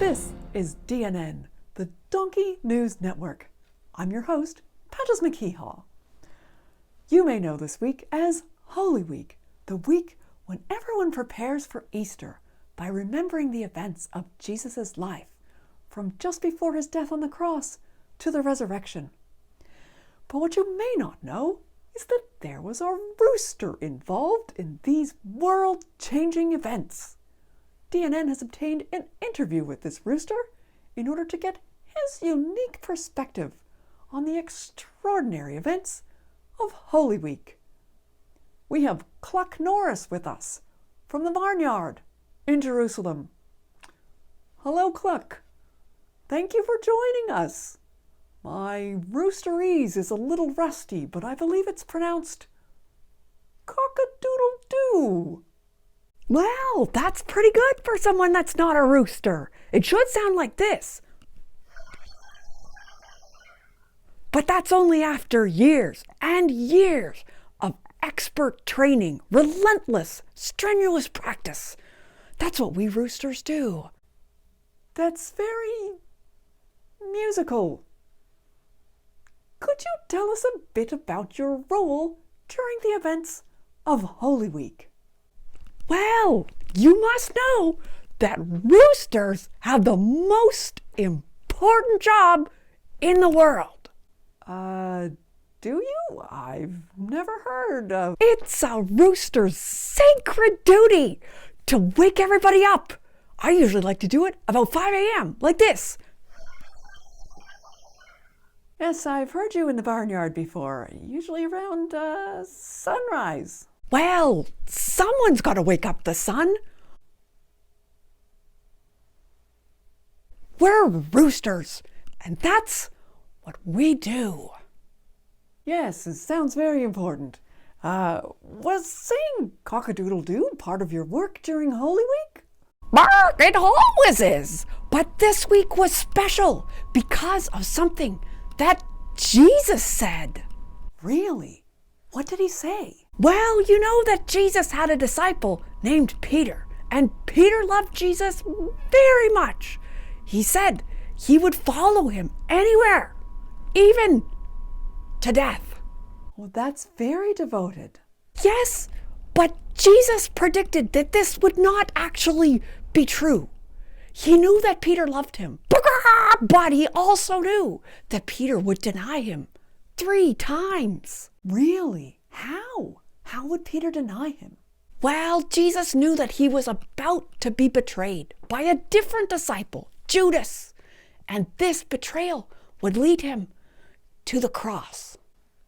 This is DNN, the Donkey News Network. I'm your host, Patches McKeehaw. You may know this week as Holy Week, the week when everyone prepares for Easter by remembering the events of Jesus' life, from just before his death on the cross to the resurrection. But what you may not know is that there was a rooster involved in these world-changing events. DNN has obtained an interview with this rooster in order to get his unique perspective on the extraordinary events of Holy Week. We have Cluck Norris with us from the barnyard in Jerusalem. Hello, Cluck. Thank you for joining us. My roosterese is a little rusty, but I believe it's pronounced cock-a-doodle-doo. Well, that's pretty good for someone that's not a rooster. It should sound like this. But that's only after years and years of expert training, relentless, strenuous practice. That's what we roosters do. That's very musical. Could you tell us a bit about your role during the events of Holy Week? Well, you must know that roosters have the most important job in the world. Do you? I've never heard of... It's a rooster's sacred duty to wake everybody up. I usually like to do it about 5 a.m., like this. Yes, I've heard you in the barnyard before, usually around sunrise. Well, someone's got to wake up the sun. We're roosters, and that's what we do. Yes, it sounds very important. Was saying cock-a-doodle-doo part of your work during Holy Week? Bark, it always is. But this week was special because of something that Jesus said. Really? What did he say? Well, you know that Jesus had a disciple named Peter, and Peter loved Jesus very much. He said he would follow him anywhere, even to death. Well, that's very devoted. Yes, but Jesus predicted that this would not actually be true. He knew that Peter loved him, but he also knew that Peter would deny him 3 times. Really? How? How would Peter deny him? Well, Jesus knew that he was about to be betrayed by a different disciple, Judas, and this betrayal would lead him to the cross.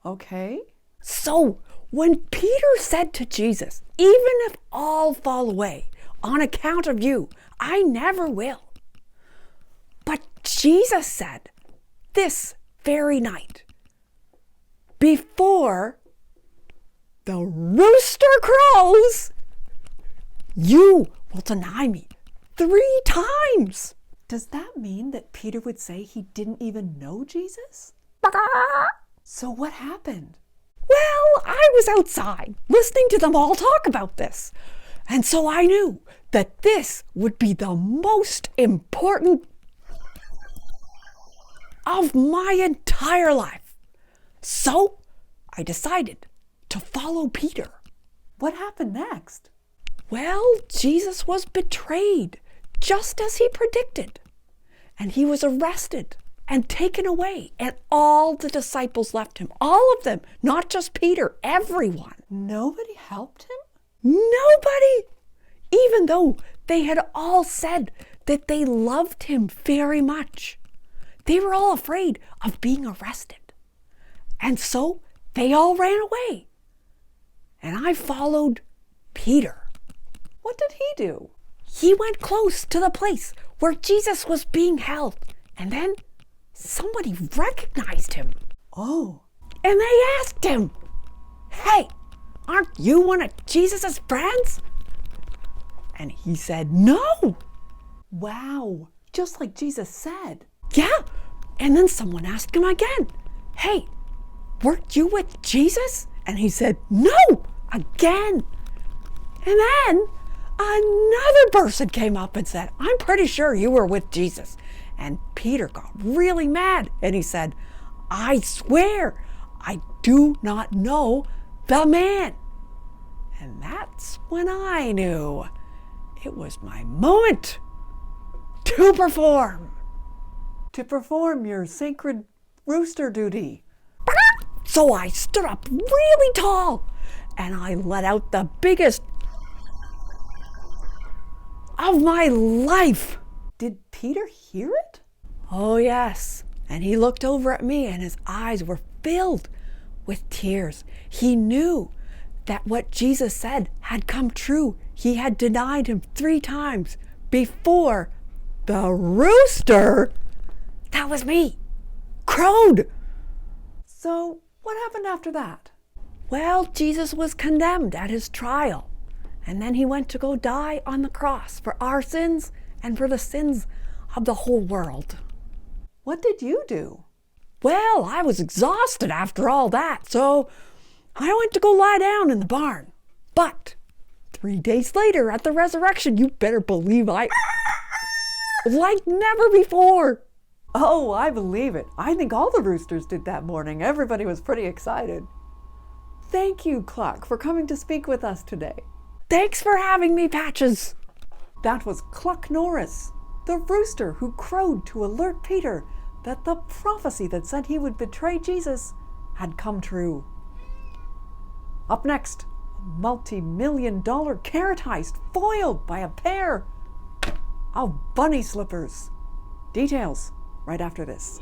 Okay. So, when Peter said to Jesus, "Even if all fall away on account of you, I never will." But Jesus said, this very night, before the rooster crows, you will deny me 3 times. Does that mean that Peter would say he didn't even know Jesus? So what happened? Well, I was outside listening to them all talk about this. And so I knew that this would be the most important of my entire life. So I decided to follow Peter. What happened next? Well, Jesus was betrayed, just as he predicted. And he was arrested and taken away. And all the disciples left him. All of them, not just Peter, everyone. Nobody helped him? Nobody! Even though they had all said that they loved him very much. They were all afraid of being arrested. And so they all ran away. And I followed Peter. What did he do? He went close to the place where Jesus was being held. And then somebody recognized him. Oh. And they asked him, "Hey, aren't you one of Jesus' friends?" And he said, "No." Wow. Just like Jesus said. Yeah. And then someone asked him again, "Hey, weren't you with Jesus?" And he said, "No," again. And then another person came up and said, I'm pretty sure you were with Jesus. And Peter got really mad and he said, I swear I do not know the man. And that's when I knew it was my moment to perform. To perform your sacred rooster duty. So I stood up really tall and I let out the biggest of my life. Did Peter hear it? Oh, yes. And he looked over at me and his eyes were filled with tears. He knew that what Jesus said had come true. He had denied him 3 times before the rooster, that was me, crowed. So what happened after that? Well, Jesus was condemned at his trial. And then he went to go die on the cross for our sins and for the sins of the whole world. What did you do? Well, I was exhausted after all that, so I went to go lie down in the barn. But 3 days later at the resurrection, you better believe I like never before. Oh, I believe it. I think all the roosters did that morning. Everybody was pretty excited. Thank you, Cluck, for coming to speak with us today. Thanks for having me, Patches. That was Cluck Norris, the rooster who crowed to alert Peter that the prophecy that said he would betray Jesus had come true. Up next, a multi-million-dollar carrot heist foiled by a pair of bunny slippers. Details right after this.